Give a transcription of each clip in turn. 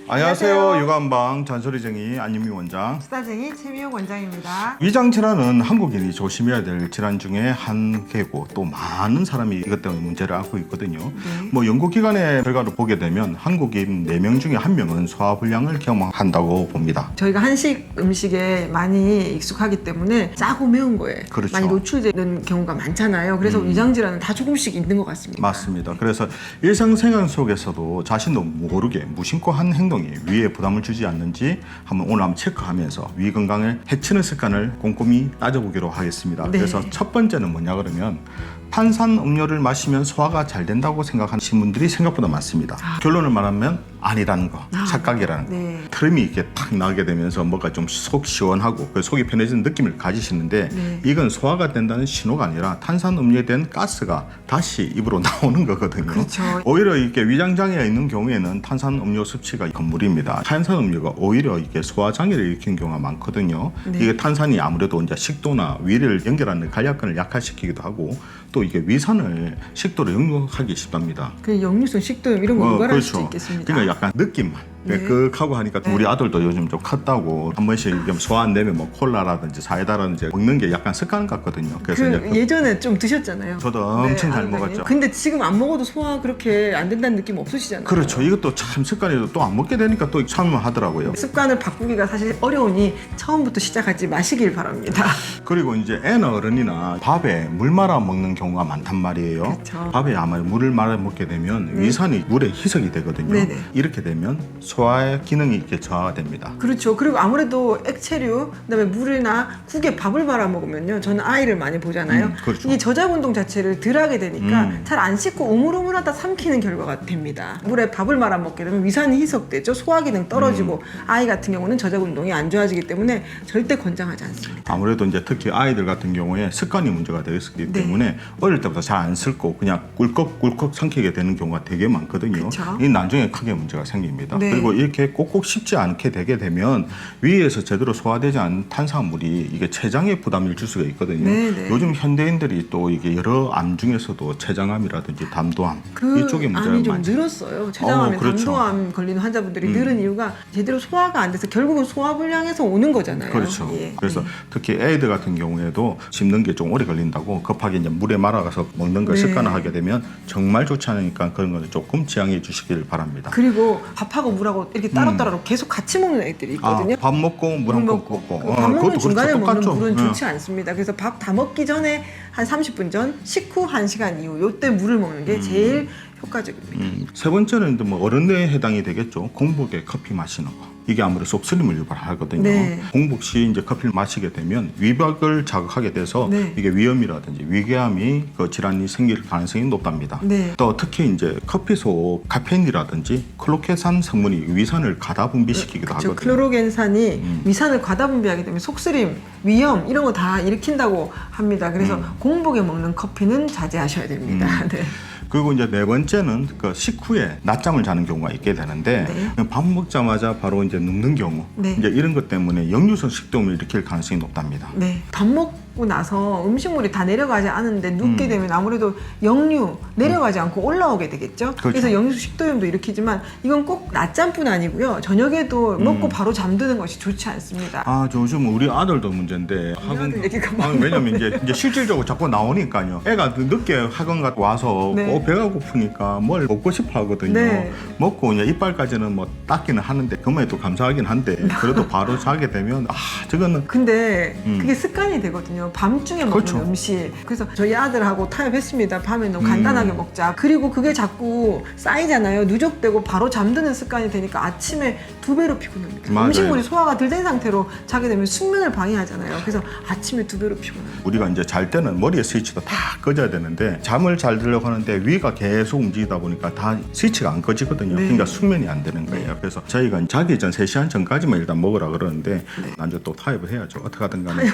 안녕하세요. 육아한방 잔소리쟁이 안윤미 원장. 수다쟁이 최미영 원장입니다. 위장질환은 한국인이 조심해야 될 질환 중에 한 개고 또 많은 사람이 이것 때문에 문제를 앓고 있거든요. 뭐 연구기관의 결과를 보게 되면 한국인 4명 중에 1명은 소화불량을 경험한다고 봅니다. 저희가 한식 음식에 많이 익숙하기 때문에 짜고 매운 거에 그렇죠. 많이 노출되는 경우가 많잖아요. 그래서 위장질환은 다 조금씩 있는 것 같습니다. 맞습니다. 그래서 일상생활 속에서도 자신도 모르게 무심코 한 행동이 위에 부담을 주지 않는지 오늘 체크하면서 위 건강을 해치는 습관을 꼼꼼히 따져보기로 하겠습니다. 네. 그래서 첫 번째는 뭐냐 그러면 탄산 음료를 마시면 소화가 잘 된다고 생각하시는 분들이 생각보다 많습니다. 결론을 말하면 아니라는 거, 착각이라는 거. 네. 트림이 이렇게 탁 나게 되면서 뭔가 좀 속 시원하고 속이 편해지는 느낌을 가지시는데 네. 이건 소화가 된다는 신호가 아니라 탄산 음료에 된 가스가 다시 입으로 나오는 거거든요. 그렇죠. 오히려 이렇게 위장장애가 있는 경우에는 탄산 음료 섭취가 건물입니다. 탄산 음료가 오히려 이게 소화 장애를 일으키는 경우가 많거든요. 네. 이게 탄산이 아무래도 이제 식도나 위를 연결하는 간략근을 약화시키기도 하고 또 이게 위산을 식도로 역류하기 쉽답니다. 그 역류성 식도염 이런 거 유발할 그렇죠. 수도 있겠습니다. 그러니까 약간 느낌만 네. 매끄하고 하니까 우리 아들도 요즘 좀 컸다고 한 번씩 소화 안 되면 뭐 콜라라든지 사이다라든지 먹는 게 약간 습관 같거든요. 그래서 이제 예전에 좀 드셨잖아요. 저도 엄청 잘 아는데요. 먹었죠. 근데 지금 안 먹어도 소화 그렇게 안 된다는 느낌 없으시잖아요. 그렇죠. 이것도 참 습관이 또 안 먹게 되니까 또 참으면 하더라고요. 습관을 바꾸기가 사실 어려우니 처음부터 시작하지 마시길 바랍니다. 그리고 이제 애나 어른이나 밥에 물 말아 먹는 경우가 많단 말이에요. 그렇죠. 밥에 아마 물을 말아 먹게 되면 위산이 물에 희석이 되거든요. 네네. 이렇게 되면 소화의 기능이 이렇게 저하가 됩니다. 그렇죠. 그리고 아무래도 액체류, 그다음에 물이나 국에 밥을 말아 먹으면요. 저는 아이를 많이 보잖아요. 그렇죠. 이게 저작 운동 자체를 덜 하게 되니까 잘 안 씻고 우물우물하다 삼키는 결과가 됩니다. 물에 밥을 말아 먹게 되면 위산이 희석되죠. 소화 기능 떨어지고 아이 같은 경우는 저작 운동이 안 좋아지기 때문에 절대 권장하지 않습니다. 아무래도 이제 특히 아이들 같은 경우에 습관이 문제가 되어 있기 때문에 어릴 때부터 잘 안 쓸고 그냥 꿀꺽꿀꺽 삼키게 되는 경우가 되게 많거든요. 그쵸. 이 나중에 크게 문제가 생깁니다. 네. 그리고 이렇게 꼭꼭 씹지 않게 되게 되면 위에서 제대로 소화되지 않은 탄수화물이 이게 췌장에 부담을 줄 수가 있거든요. 네네. 요즘 현대인들이 또 이게 여러 암 중에서도 췌장암이라든지 담도암 이쪽에 문제가 암이 좀 많죠. 늘었어요. 췌장암에 그렇죠. 담도암 걸리는 환자분들이 늘은 이유가 제대로 소화가 안 돼서 결국은 소화불량에서 오는 거잖아요. 그렇죠. 예. 그래서 네. 특히 애들 같은 경우에도 씹는 게 좀 오래 걸린다고 급하게 이제 물에 말아가서 먹는 걸 네. 습관화하게 되면 정말 좋지 않으니까 그런 거는 조금 지양해 주시길 바랍니다. 그리고 밥하고 물하고 이렇게 따로따로 계속 같이 먹는 애들이 있거든요. 밥 먹고 물 한 컵 먹고 밥 먹는 그것도 중간에 그렇죠. 먹는 똑같죠. 물은 예. 좋지 않습니다. 그래서 밥 다 먹기 전에 한 30분 전, 식후 1시간 이후 요때 물을 먹는 게 제일 효과적입니다. 세 번째는 뭐 어른에 해당이 되겠죠. 공복에 커피 마시는 거. 이게 아무래도 속쓰림을 유발하거든요. 네. 공복 시 이제 커피를 마시게 되면 위벽을 자극하게 돼서 네. 이게 위염이라든지 위궤암이 그 질환이 생길 가능성이 높답니다. 네. 또 특히 이제 커피 속 카페인이라든지 클로케산 성분이 위산을 가다 분비시키기도 그렇죠. 하거든요. 클로로겐산이 위산을 과다 분비하기 때문에 속쓰림, 위염 이런 거 다 일으킨다고 합니다. 그래서 공복에 먹는 커피는 자제하셔야 됩니다. 네. 그리고 이제 네 번째는 그 식후에 낮잠을 자는 경우가 있게 되는데 네. 밥 먹자마자 바로 이제 눕는 경우 네. 이제 이런 것 때문에 역류성 식도염을 일으킬 가능성이 높답니다. 네. 밥 먹고 나서 음식물이 다 내려가지 않은데 눕게 되면 아무래도 역류 내려가지 않고 올라오게 되겠죠. 그렇죠. 그래서 역류성 식도염도 일으키지만 이건 꼭 낮잠뿐 아니고요. 저녁에도 먹고 바로 잠드는 것이 좋지 않습니다. 아, 저 요즘 우리 아들도 문제인데 아들 얘기가 많아요. 왜냐면 이제 실질적으로 자꾸 나오니까요. 애가 늦게 학원 갔다 와서 네. 배가 고프니까 뭘 먹고 싶어 하거든요. 네. 먹고 이제 이빨까지는 뭐 닦기는 하는데 그만해도 감사하긴 한데 그래도 바로 자게 되면 저거는 근데 그게 습관이 되거든요. 밤중에 먹는 그렇죠. 음식. 그래서 저희 아들하고 타협했습니다. 밤에 너무 간단하게 먹자. 그리고 그게 자꾸 쌓이잖아요. 누적되고 바로 잠드는 습관이 되니까 아침에 2배로 피곤합니다. 맞아요. 음식물이 소화가 덜 된 상태로 자게 되면 숙면을 방해하잖아요. 그래서 아침에 2배로 피곤합니다. 우리가 이제 잘 때는 머리에 스위치도 다 꺼져야 되는데 잠을 잘 들려고 하는데 위가 계속 움직이다 보니까 다 스위치가 안 꺼지거든요. 네. 그러니까 숙면이 안 되는 거예요. 그래서 저희가 자기 전 3시간 전까지만 일단 먹으라 그러는데 난 이제 또 타협을 해야죠. 어떻게 하든 간에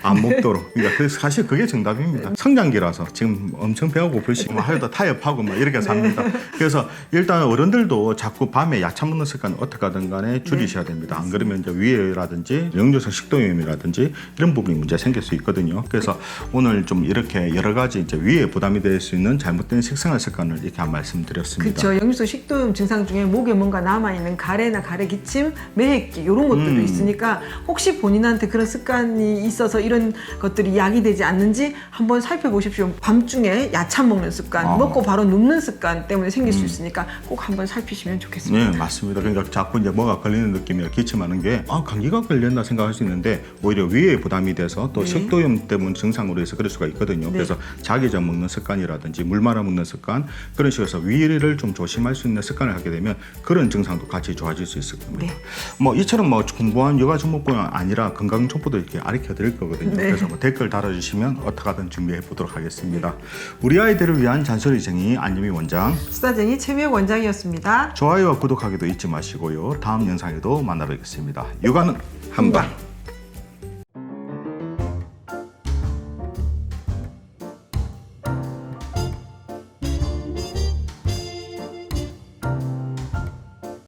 안 먹도록. 그러니까 사실 그게 정답입니다. 성장기라서 지금 엄청 배가 고프시고 하여도 타협하고 막 이렇게 삽니다. 그래서 일단 어른들도 자꾸 밤에 야채 먹는 습관 어떻게 하든 간에 줄이셔야 됩니다. 안 그러면 이제 위해라든지 영유성 식도염이라든지 이런 부분이 문제 생길 수 있거든요. 그래서 오늘 좀 이렇게 여러 가지 이제 위에 부담이 될 수 있는 잘못된 식생활 습관을 이렇게 한 말씀드렸습니다. 그렇죠. 역류성 식도염 증상 중에 목에 뭔가 남아있는 가래나 가래 기침, 매획기 이런 것들도 있으니까 혹시 본인한테 그런 습관이 있어서 이런 것들이 야기되지 않는지 한번 살펴보십시오. 밤중에 야채 먹는 습관, 먹고 바로 눕는 습관 때문에 생길 수 있으니까 꼭 한번 살피시면 좋겠습니다. 네, 맞습니다. 그러니까 자꾸 이제 뭐가 걸리는 느낌이라 기침하는 게 감기가 걸렸나 생각할 수 있는데 오히려 위에 부담이 돼서 또 식도염 때문에 증상으로 해서 그럴 수가 있거든요. 그래서 자기 전 먹는 습관이라든지 물 말아 먹는 습관 그런 식으로 해서 위를 좀 조심할 수 있는 습관을 하게 되면 그런 증상도 같이 좋아질 수 있을 겁니다. 네. 뭐 이처럼 뭐 공부한 요가 종목뿐만 아니라 건강 정보도 이렇게 가르쳐 드릴 거거든요. 네. 그래서 뭐 댓글 달아주시면 어떻게 하든 준비해 보도록 하겠습니다. 우리 아이들을 위한 잔소리쟁이 안유미 원장, 수다쟁이 최미혁 원장이었습니다. 좋아요와 구독하기도 잊지 마시고요. 다음 영상에도 만나뵙겠습니다. 요가는 한방.